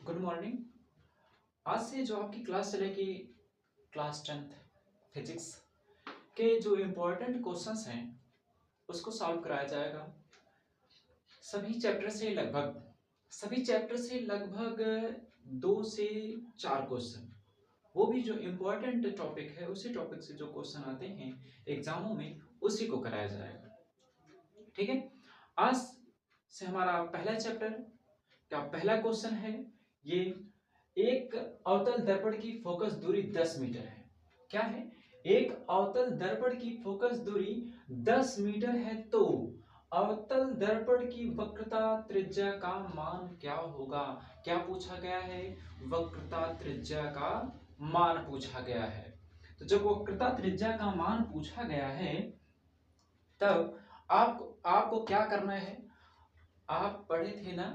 Good morning. आज से जो आपकी क्लास चलेगी, क्लास 10th फिजिक्स के जो इम्पोर्टेंट क्वेश्चंस हैं उसको सॉल्व कराया जाएगा। सभी चैप्टर से लगभग 2 से 4 क्वेश्चन, वो भी जो इम्पोर्टेंट टॉपिक है उसी टॉपिक से जो क्वेश्चन आते हैं एग्जामों में उसी को कराया जाएगा। ठीक है, आज से हमारा पहला चैप्टर का पहला क्वेश्चन है। ये एक अवतल दर्पण की फोकस दूरी 10 मीटर है। क्या है? एक अवतल दर्पण की फोकस दूरी 10 मीटर है तो अवतल दर्पण की वक्रता त्रिज्या का मान क्या होगा? क्या पूछा गया है? वक्रता त्रिज्या का मान पूछा गया है। तो जब वक्रता त्रिज्या का मान पूछा गया है तब आपको क्या करना है? आप पढ़े थे ना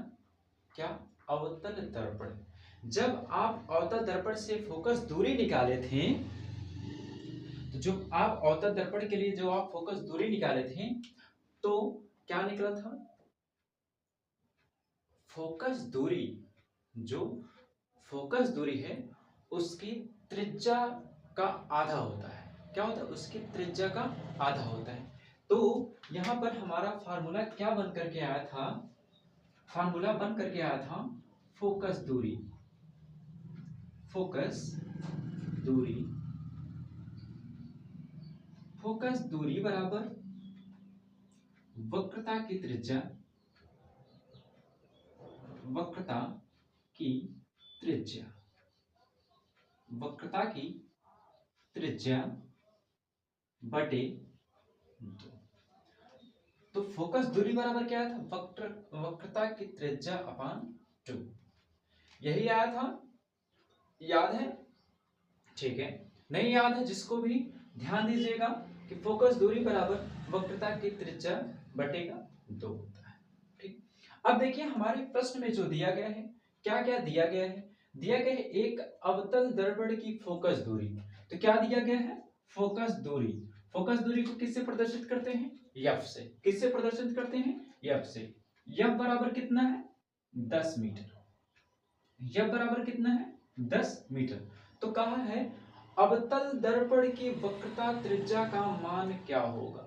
क्या? अवतल दर्पण। जब आप अवतल दर्पण से फोकस दूरी निकाले थे, तो जो आप अवतल दर्पण के लिए जो आप फोकस दूरी निकाले थे तो क्या निकला था? फोकस दूरी, जो फोकस दूरी है उसकी त्रिज्या का आधा होता है। क्या होता है? उसकी त्रिज्या का आधा होता है। तो यहां पर हमारा फार्मूला क्या बन करके आया था? फार्मूला बन करके आया था फोकस दूरी। फोकस दूरी फोकस दूरी बराबर वक्रता की त्रिज्या, वक्रता की त्रिज्या, वक्रता की त्रिज्या बटे 2। तो फोकस दूरी बराबर क्या था? वक्रता की त्रिज्या अपान 2। यही आया था, याद है? ठीक है, नहीं याद है जिसको भी ध्यान दीजिएगा कि फोकस दूरी बराबर वक्रता की त्रिज्या बटेगा 2 होता है। ठीक, अब देखिए हमारे प्रश्न में जो दिया गया है, क्या क्या दिया गया है? दिया गया है एक अवतल दर्पण की फोकस दूरी। तो क्या दिया गया है? फोकस दूरी। फोकस दूरी को किससे प्रदर्शित करते हैं? एफ से। किससे प्रदर्शित करते हैं? एफ से। एफ बराबर कितना है? 10 मीटर। एफ बराबर कितना है? 10 मीटर। तो कहा है अवतल दर्पण की वक्रता त्रिज्या का मान क्या होगा?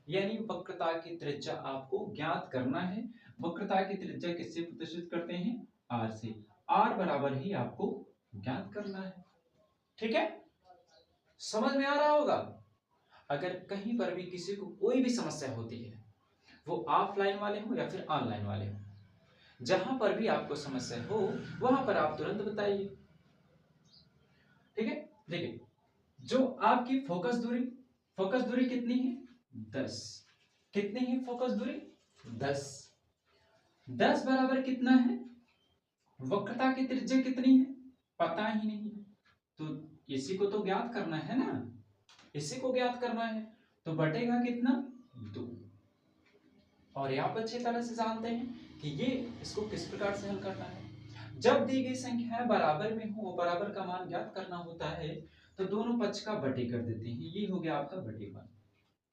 यानी वक्रता की त्रिज्या आपको ज्ञात करना है। वक्रता की त्रिज्या किससे प्रदर्शित करते हैं? आर से। आर बराबर ही आपको ज्ञात करना है। ठीक है, समझ में आ रहा होगा? अगर कहीं पर भी किसी को कोई भी समस्या होती है, वो ऑफलाइन वाले हो या फिर ऑनलाइन वाले हो, जहां पर भी आपको समस्या हो वहां पर आप तुरंत बताइए। ठीक है, देखिए जो आपकी फोकस दूरी कितनी है? 10। कितनी है फोकस दूरी? 10। 10 बराबर कितना है? वक्रता की त्रिज्या कितनी है? पता ही नहीं, तो इसी को तो ज्ञात करना है ना, इसी को ज्ञात करना है। तो बटेगा कितना? 2। और आप अच्छी तरह से जानते हैं कि ये इसको किस प्रकार से हल करना है। जब दी गई संख्याएं बराबर में हो, बराबर का मान ज्ञात करना होता है, तो दोनों पक्ष का बटे कर देते हैं। ये हो गया आपका बटे 1।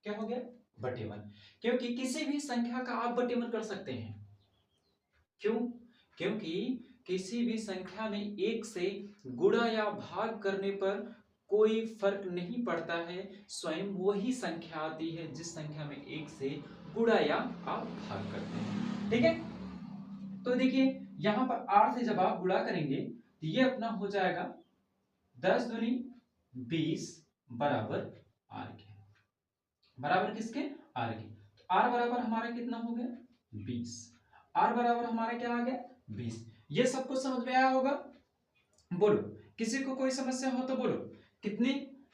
क्या हो गया? बटे 1। क्योंकि किसी भी संख्या का आप बटे 1 कर सकते हैं। क्यों? क्योंकि किसी भी संख्या में 1 से गुणा या भाग करने पर कोई फर्क नहीं पड़ता है। स्वयं वही संख्या आती है जिस संख्या में 1 से गुणा या आप भाग करते हैं। ठीक है, तो देखिए यहां पर 8 से जब आप गुणा करेंगे तो ये अपना हो जाएगा 10 दूनी 20 बराबर आर के। बराबर किसके? आर के। तो आर बराबर हमारा कितना हो गया? 20। आर बराबर हमारा क्या आ गया? 20। ये सबको समझ में आया होगा? बोलो, किसी को कोई समस्या हो तो बोलो। कितनी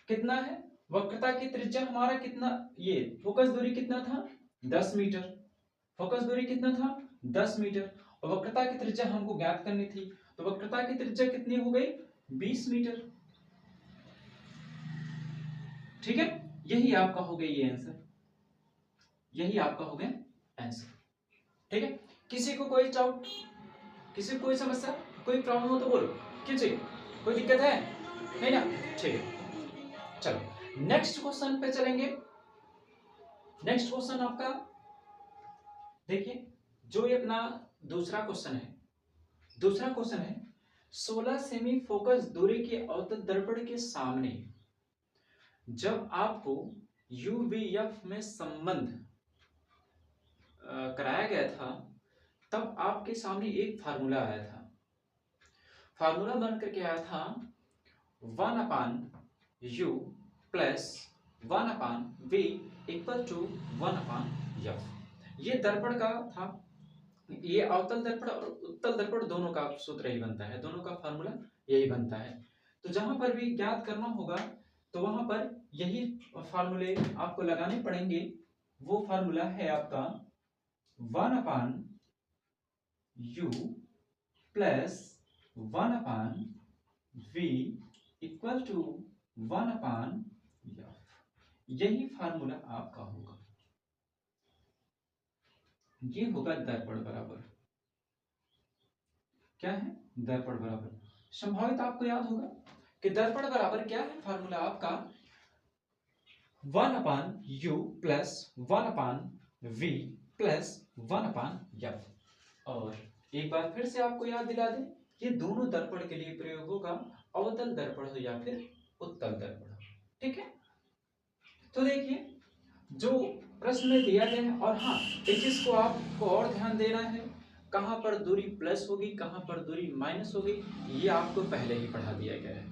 कितना है? वक्रता की त्रिज्या हमारा कितना, ये फोकस दूरी कितना था? 10 मीटर। फोकस दूरी कितना था? 10 मीटर। और वक्रता की त्रिज्या हमको ज्ञात करनी थी, तो वक्रता की त्रिज्या कितनी हो गई? 20 मीटर। ठीक है, यही आपका हो गया ये आंसर, यही आपका हो गया आंसर। ठीक है, किसी को कोई डाउट, किसी को कोई समस्या, कोई प्रॉब्लम हो तो बोलो। किसी कोई दिक्कत है? नहीं ना? ठीक है, चलो नेक्स्ट क्वेश्चन पे चलेंगे। नेक्स्ट क्वेश्चन आपका देखिए, जो ये अपना दूसरा क्वेश्चन है, दूसरा क्वेश्चन है 16 सेमी फोकस दूरी के अवतल दर्पण के सामने जब आपको यूवीएफ में संबंध कराया गया था, तब आपके सामने एक फार्मूला आया था। फार्मूला बनकर के आया था 1/u plus 1/v equal to 1/f। ये दर्पण का था, ये अवतल दर्पण और उत्तल दर्पण दोनों का सूत्र यही बनता है, दोनों का फार्मूला यही बनता है। तो जहां पर भी ज्ञात करना होगा तो वहां पर यही फार्मूले आपको लगाने पड़ेंगे। वो फार्मूला है आपका 1/u plus 1/v equal to 1/f। यही फार्मूला आपका होगा। ये होगा दर्पण बराबर, क्या है, दर्पण बराबर। संभावित आपको याद होगा कि दर्पण बराबर क्या है, फार्मूला आपका 1/u plus 1/v plus 1/f। और एक बार फिर से आपको याद दिला दें, ये दोनों दर्पण के लिए प्रयोग होगा, अवतल दर्पण हो या फिर उत्तल दर्पण। ठीक है, तो देखिए जो प्रश्न में दिया गया है, और हाँ एक चीज को आपको और ध्यान देना है, कहां पर दूरी प्लस होगी कहां पर दूरी माइनस होगी, ये आपको पहले ही पढ़ा दिया गया है।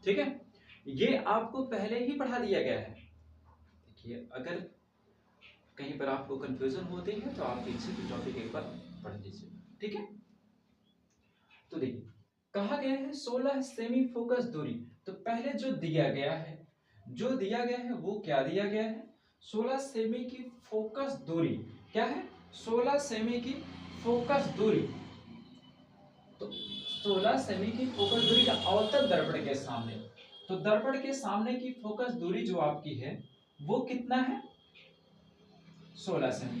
ठीक है, ये आपको पहले ही पढ़ा दिया गया है। देखिए अगर कहीं पर आपको कंफ्यूजन होती है तो आप पीछे की टॉपिक एक बार पढ़ लीजिए। ठीक है, तो देखिए कहा गया है 16 सेमी फोकस दूरी। तो पहले जो दिया गया है, जो दिया गया है वो क्या दिया गया है, 16 सेमी की फोकस दूरी। क्या है, 16 सेमी की फोकस दूरी। तो 16 सेमी की फोकस दूरी का अवतल दर्पण के सामने, तो दर्पण के सामने की फोकस दूरी जो आपकी है वो कितना है, 16 सेमी।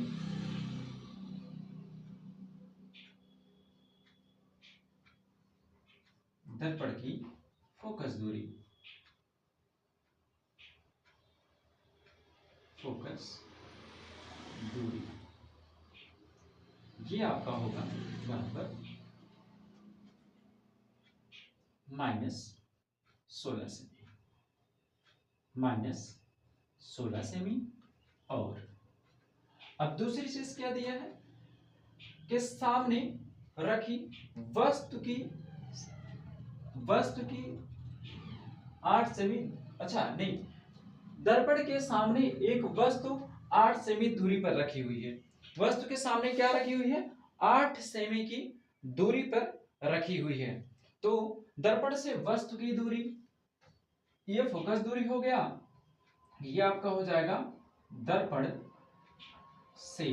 दर्पण की फोकस दूरी, फोकस दूरी ये आपका होगा बराबर -16 सेमी, -16 सेमी। और अब दूसरी चीज क्या दिया है कि सामने रखी वस्तु की 8 सेमी, अच्छा नहीं, दर्पण के सामने एक वस्तु 8 सेमी दूरी पर रखी हुई है। वस्तु के सामने क्या रखी हुई है, 8 सेमी की दूरी पर रखी हुई है। तो दर्पण से वस्तु की दूरी, ये फोकस दूरी हो गया, ये आपका हो जाएगा दर्पण से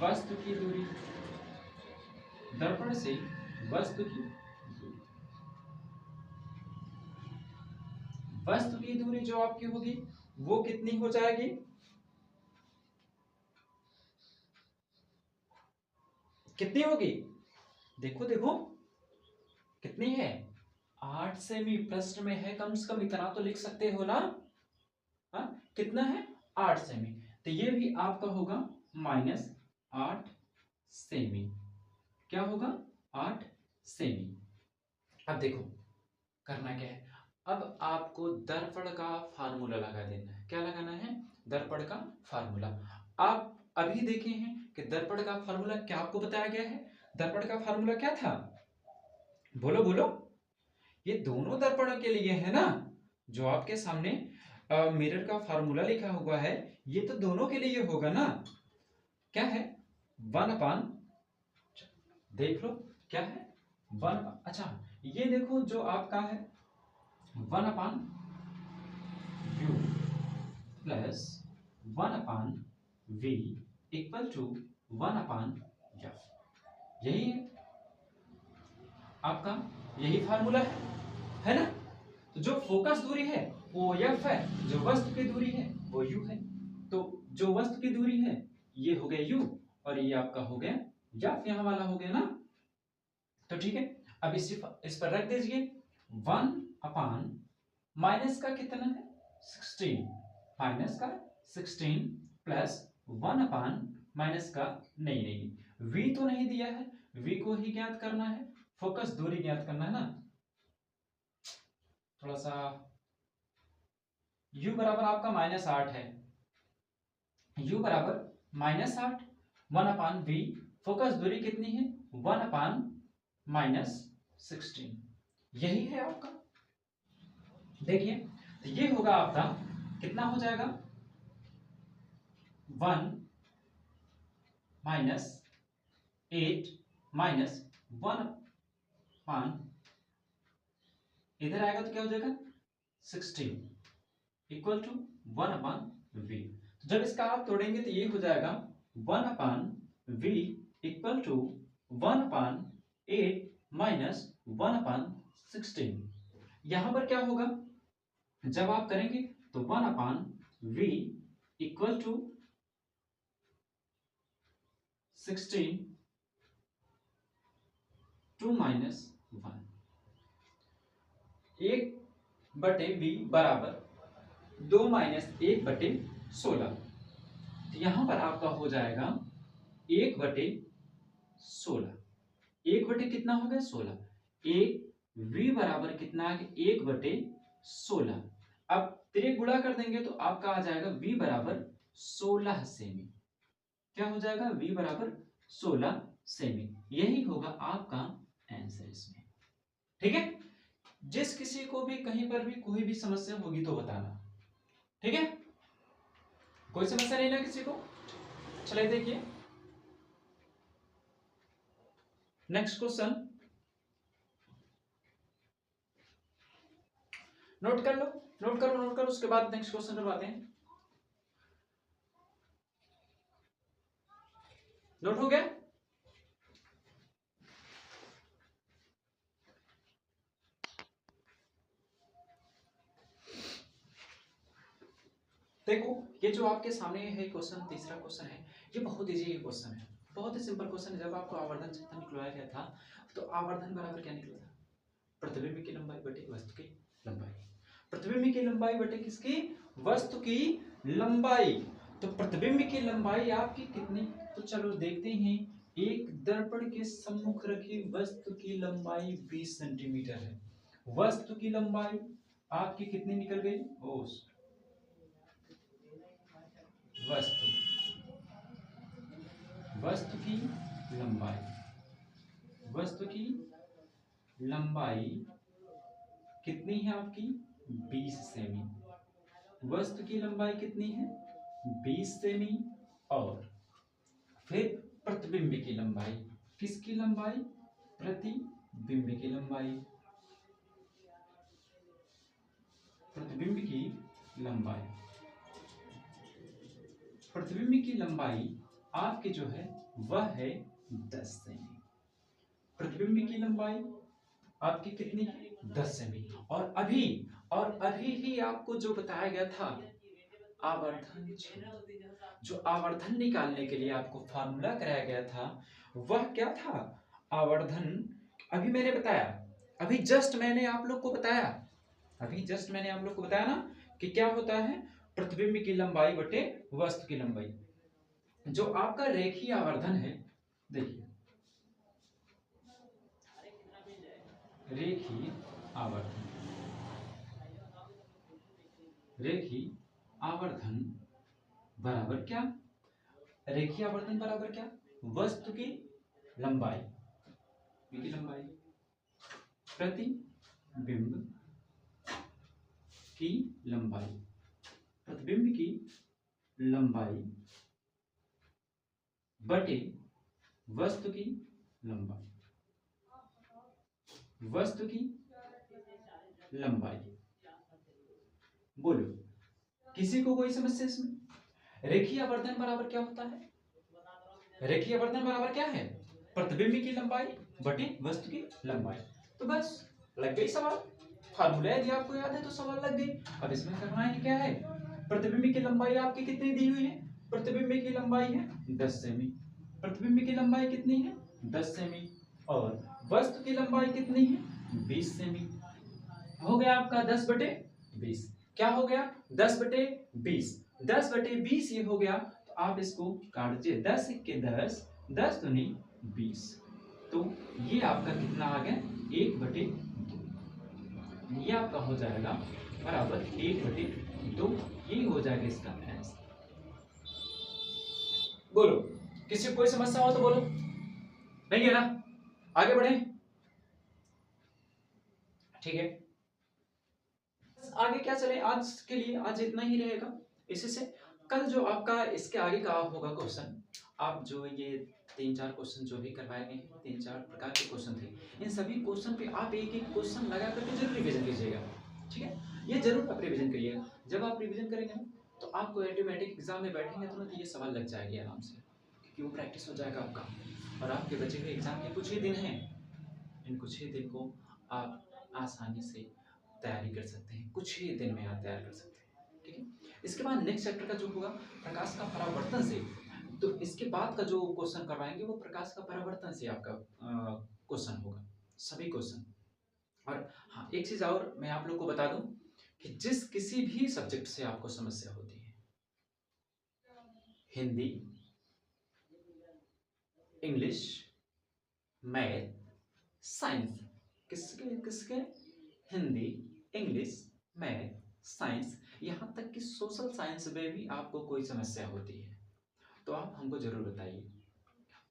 वस्तु की दूरी, दर्पण से वस्तु की दूरी। वस्तु की दूरी जो आपकी होगी वो कितनी हो जाएगी, कितनी होगी, देखो देखो कितनी है, 8 सेमी। प्रश्न में है, कम से कम इतना तो लिख सकते हो ना। हाँ कितना है, 8 सेमी। तो ये भी आपका होगा -8 सेमी। क्या होगा, 8 सेमी। अब देखो करना क्या है, अब आपको दर्पण का फार्मूला लगा देना है। क्या लगाना है, दर्पण का फार्मूला। आप अभी देखे हैं कि दर्पण का फार्मूला क्या आपको बताया गया है, दर्पण का फार्मूला क्या था, बोलो बोलो। ये दोनों दर्पणों के लिए है ना, जो आपके सामने मिरर का फार्मूला लिखा हुआ है, ये तो दोनों के लिए होगा ना। क्या है, 1/, देख लो क्या है, 1, अच्छा ये देखो जो आपका है 1/u plus 1/v equal to 1/f। यही है आपका, यही फार्मूला है ना। तो जो फोकस दूरी है वो f है, जो वस्तु की दूरी है वो u है। तो जो वस्तु की दूरी है ये हो गया u, और ये आपका हो गया f, यहां वाला हो गया ना। तो ठीक है, अब इस पर रख दीजिए 1/, माइनस का कितना है 16, माइनस का 16 प्लस 1/, माइनस का नहीं v तो नहीं दिया है, v को ही ज्ञात करना है, फोकस दूरी ज्ञात करना है ना। थोड़ा सा u बराबर आपका -8 है, u बराबर -8, 1/v, फोकस दूरी कितनी है 1/-16, यही है आपका। देखिए तो ये होगा आपका, कितना हो जाएगा 1 - 8 माइनस 1/, इधर आएगा तो क्या हो जाएगा 16 इक्वल टू 1/v। तो जब इसका आप तोड़ेंगे तो ये हो जाएगा 1/v इक्वल टू 1/8 माइनस 1/16। यहां पर क्या होगा जब आप करेंगे तो 1/v equal to 16 2 minus 1, 1/v बराबर 2 माइनस 1/16। तो यहां पर आपका हो जाएगा 1/16, 1 कितना हो गया 16, 1v बराबर कितना आ गया 1/16। अब त्रिक गुणा कर देंगे तो आपका आ जाएगा v बराबर 16 सेमी। क्या हो जाएगा v बराबर 16 सेमी, यही होगा आपका आंसर इसमें। ठीक है, जिस किसी को भी कहीं पर भी कोई भी समस्या होगी तो बताना, ठीक है, कोई समस्या नहीं ना किसी को। चलिए देखिए नेक्स्ट क्वेश्चन, नोट कर लो, नोट करो, उसके बाद नेक्स्ट क्वेश्चन करवाते हैं। नोट हो गया? देखो ये जो आपके सामने है क्वेश्चन, तीसरा क्वेश्चन है, ये बहुत इजी क्वेश्चन है, बहुत ही सिंपल क्वेश्चन है। जब आपको आवर्धन क्षेत्र निकलवाया गया था तो आवर्धन बराबर क्या निकला था, प्रतिबिंब की लंबाई बटे वस्तु की लंबाई। प्रतिबिंब की लंबाई बटे किसकी, वस्तु की लंबाई। तो प्रतिबिंब की लंबाई आपकी कितनी, तो चलो देखते हैं। एक दर्पण के सम्मुख रखी वस्तु की लंबाई 20 सेंटीमीटर है। वस्तु की लंबाई आपकी कितनी निकल गई, वस्तु की लंबाई, वस्तु की लंबाई कितनी है आपकी 20 सेमी। वस्तु की लंबाई कितनी है 20 सेमी। और फिर प्रतिबिंब की लंबाई, किसकी लंबाई, प्रतिबिंब की लंबाई, प्रतिबिंब की लंबाई, प्रतिबिंब की लंबाई आपकी जो है वह है 10 सेमी। प्रतिबिंब की लंबाई आपकी कितनी 10 सेमी। और अभी ही आपको जो बताया गया था आवर्धन क्षेत्र, जो आवर्धन निकालने के लिए आपको फॉर्मूला कराया गया था वह क्या था, आवर्धन। अभी मैंने बताया, अभी जस्ट मैंने आप लोग को बताया ना कि क्या होता है प्रतिबिंब की लंबाई बटे वस्तु की लंबाई। जो आपका रेखीय आवर्धन है, देखिए रेखीय आवर्धन, रेखीय आवर्धन बराबर क्या, रेखीय आवर्धन बराबर क्या, वस्तु की लंबाई प्रतिबिंब की लंबाई, प्रतिबिंब की लंबाई बटे वस्तु की लंबाई, वस्तु की लंबाई। बोलो किसी को कोई समस्या इसमें। रेखीय आवर्धन बराबर क्या होता है, रेखीय आवर्धन बराबर क्या है, प्रतिबिंब की लंबाई बटे वस्तु की लंबाई। तो बस लग गई सवाल, फार्मूला यदि आपको याद है तो सवाल लग गई। अब इसमें करना है क्या है, प्रतिबिंब की लंबाई आपकी कितनी दी हुई है, प्रतिबिंब की लंबाई है 10 सेमी। प्रतिबिंब की लंबाई कितनी है 10 सेमी और वस्तु की लंबाई कितनी है 20 सेमी। हो गया आपका 10/20। क्या हो गया 10/20, 10/20 ये हो गया। तो आप इसको काट दीजिए, 10 × 10, 10 दूनी 20। ये आपका कितना आ गया, 1/2, ये आपका हो जाएगा बराबर 1/2, ये हो जाएगा इसका आंसर। बोलो, किसी को कोई समस्या हो तो बोलो, नहीं है ना, आगे बढ़े, ठीक है। आगे क्या चले, आज के लिए आज इतना ही रहेगा। इसी से कल जो आपका इसके आगे का होगा क्वेश्चन, आप जो ये 3-4 क्वेश्चन जो भी करवाए गए हैं, 3-4 प्रकार के क्वेश्चन थे, इन सभी क्वेश्चन पे आप एक एक क्वेश्चन लगा करके जरूर रिवीजन कीजिएगा, ठीक है। ये जरूर आप रिवीजन करिएगा। जब आप रिवीजन करेंगे ना, तो आपको ऑटोमेटिक एग्जाम में बैठेंगे तुरंत ये सवाल लग जाएगी आराम से, क्योंकि वो प्रैक्टिस हो जाएगा आपका। और आपके बचे हुए एग्जाम के कुछ ही दिन हैं, इन कुछ ही दिन को आप आसानी से तैयारी कर सकते हैं, कुछ ही दिन में आप तैयार कर सकते हैं, ठीक है। इसके बाद नेक्स्ट चैप्टर का जो होगा प्रकाश का परावर्तन से, तो इसके बाद का जो क्वेश्चन करवाएंगे वो प्रकाश का परावर्तन से आपका क्वेश्चन होगा, सभी क्वेश्चन। और हाँ, एक चीज और मैं आप लोग को बता दूं कि जिस किसी भी सब्जेक्ट से आपको समस्या होती है, हिंदी, इंग्लिश, मैथ, साइंस, किसके किसके, हिंदी, इंग्लिश, मैथ, साइंस, यहाँ तक कि सोशल साइंस में भी आपको कोई समस्या होती है तो आप हमको जरूर बताइए,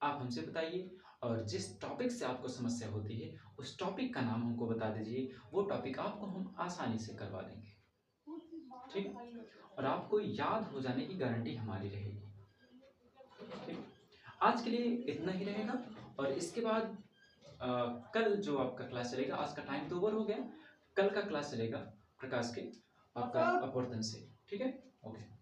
आप हमसे बताइए। और जिस टॉपिक से आपको समस्या होती है उस टॉपिक का नाम हमको बता दीजिए, वो टॉपिक आपको हम आसानी से करवा देंगे, ठीक है। और आपको याद हो जाने की गारंटी हमारी रहेगी, ठीक। आज के लिए इतना ही रहेगा। और इसके बाद कल जो आपका क्लास चलेगा, आज का टाइम तो ओवर हो गया, कल का क्लास चलेगा प्रकाश के आपका अपवर्तन से, ठीक है, ओके।